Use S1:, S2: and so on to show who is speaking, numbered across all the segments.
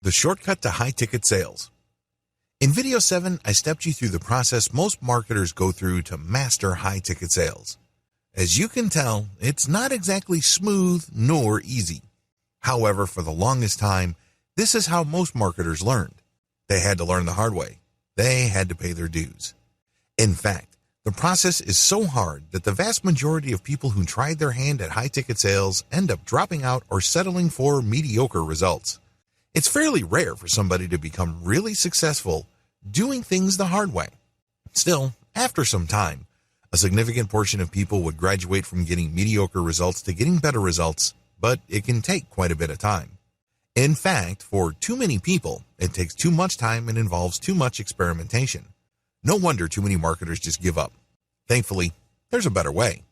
S1: The shortcut to high-ticket sales. In video 7, I stepped you through the process most marketers go through to master high-ticket sales. As you can tell, it's not exactly smooth nor easy. However, for the longest time, this is how most marketers learned. They had to learn the hard way. They had to pay their dues. In fact, the process is so hard that the vast majority of people who tried their hand at high-ticket sales end up dropping out or settling for mediocre results. It's fairly rare for somebody to become really successful doing things the hard way. Still, after some time, a significant portion of people would graduate from getting mediocre results to getting better results, but it can take quite a bit of time. In fact, for too many people, it takes too much time and involves too much experimentation. No wonder too many marketers just give up. Thankfully, there's a better way.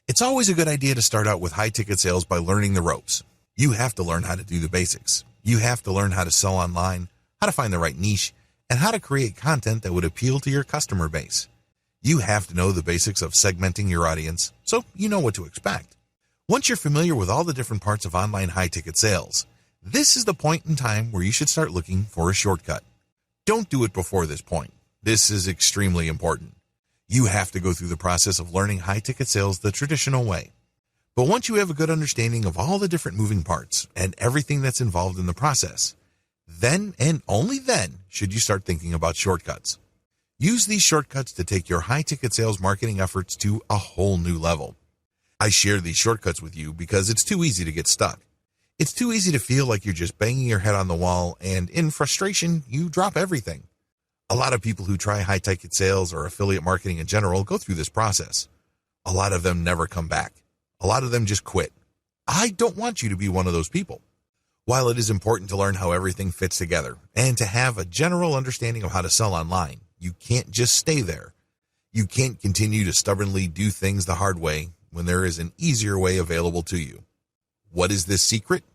S1: It's always a good idea to start out with high-ticket sales by learning the ropes. You have to learn how to do the basics. You have to learn how to sell online, how to find the right niche, and how to create content that would appeal to your customer base. You have to know the basics of segmenting your audience, so you know what to expect. Once you're familiar with all the different parts of online high-ticket sales, this is the point in time where you should start looking for a shortcut. Don't do it before this point. This is extremely important. You have to go through the process of learning high-ticket sales the traditional way. But once you have a good understanding of all the different moving parts and everything that's involved in the process, then and only then should you start thinking about shortcuts. Use these shortcuts to take your high-ticket sales marketing efforts to a whole new level. I share these shortcuts with you because it's too easy to get stuck. It's too easy to feel like you're just banging your head on the wall, and in frustration, you drop everything. A lot of people who try high-ticket sales or affiliate marketing in general go through this process. A lot of them never come back. A lot of them just quit. I don't want you to be one of those people. While it is important to learn how everything fits together and to have a general understanding of how to sell online, you can't just stay there. You can't continue to stubbornly do things the hard way when there is an easier way available to you. What is this secret?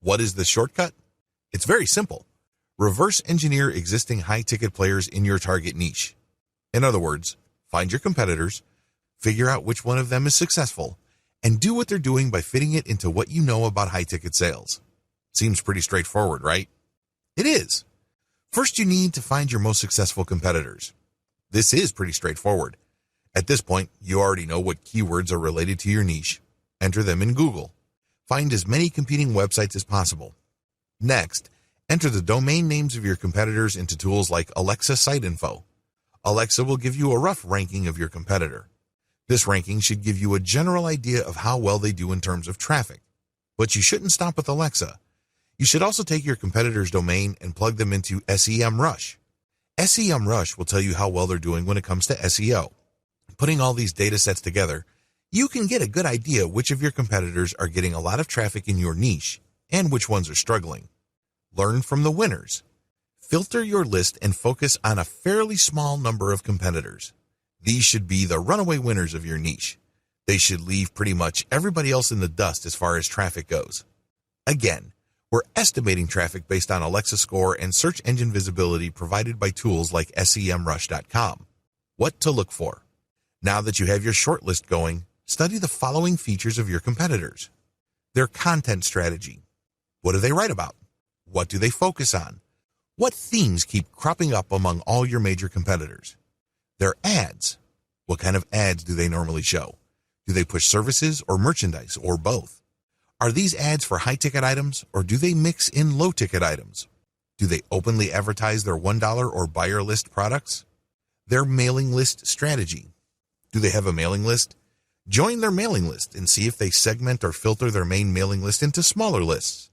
S1: What is the shortcut? It's very simple. Reverse engineer existing high-ticket players in your target niche. In other words, find your competitors, figure out which one of them is successful, and do what they're doing by fitting it into what you know about high-ticket sales. Seems pretty straightforward, right? It is. First, you need to find your most successful competitors. This is pretty straightforward. At this point, you already know what keywords are related to your niche. Enter them in Google. Find as many competing websites as possible. Next, enter the domain names of your competitors into tools like Alexa Site Info. Alexa will give you a rough ranking of your competitor. This ranking should give you a general idea of how well they do in terms of traffic. But you shouldn't stop with Alexa. You should also take your competitor's domain and plug them into SEMrush. SEMrush will tell you how well they're doing when it comes to SEO. Putting all these data sets together, you can get a good idea which of your competitors are getting a lot of traffic in your niche and which ones are struggling. Learn from the winners. Filter your list and focus on a fairly small number of competitors. These should be the runaway winners of your niche. They should leave pretty much everybody else in the dust as far as traffic goes. Again, we're estimating traffic based on Alexa score and search engine visibility provided by tools like SEMrush.com. What to look for? Now that you have your shortlist going, study the following features of your competitors. Their content strategy. What do they write about? What do they focus on? What themes keep cropping up among all your major competitors? Their ads. What kind of ads do they normally show? Do they push services or merchandise or both? Are these ads for high-ticket items or do they mix in low-ticket items? Do they openly advertise their $1 or buyer list products? Their mailing list strategy. Do they have a mailing list? Join their mailing list and see if they segment or filter their main mailing list into smaller lists.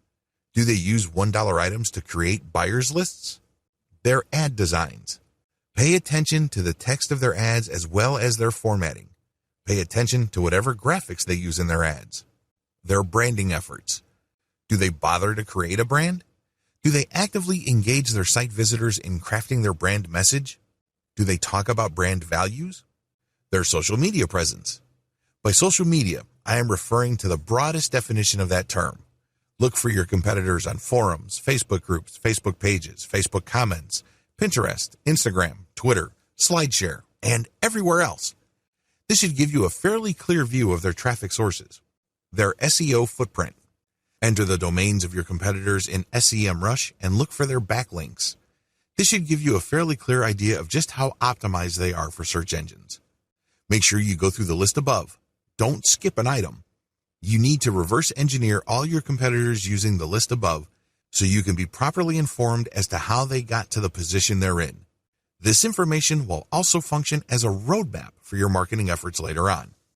S1: Do they use $1 items to create buyers lists? Their ad designs. Pay attention to the text of their ads as well as their formatting. Pay attention to whatever graphics they use in their ads. Their branding efforts. Do they bother to create a brand? Do they actively engage their site visitors in crafting their brand message? Do they talk about brand values? Their social media presence. By social media, I am referring to the broadest definition of that term. Look for your competitors on forums, Facebook groups, Facebook pages, Facebook comments, Pinterest, Instagram, Twitter, SlideShare, and everywhere else. This should give you a fairly clear view of their traffic sources. Their SEO footprint. Enter the domains of your competitors in SEMrush and look for their backlinks. This should give you a fairly clear idea of just how optimized they are for search engines. Make sure you go through the list above. Don't skip an item. You need to reverse engineer all your competitors using the list above so you can be properly informed as to how they got to the position they're in. This information will also function as a roadmap for your marketing efforts later on.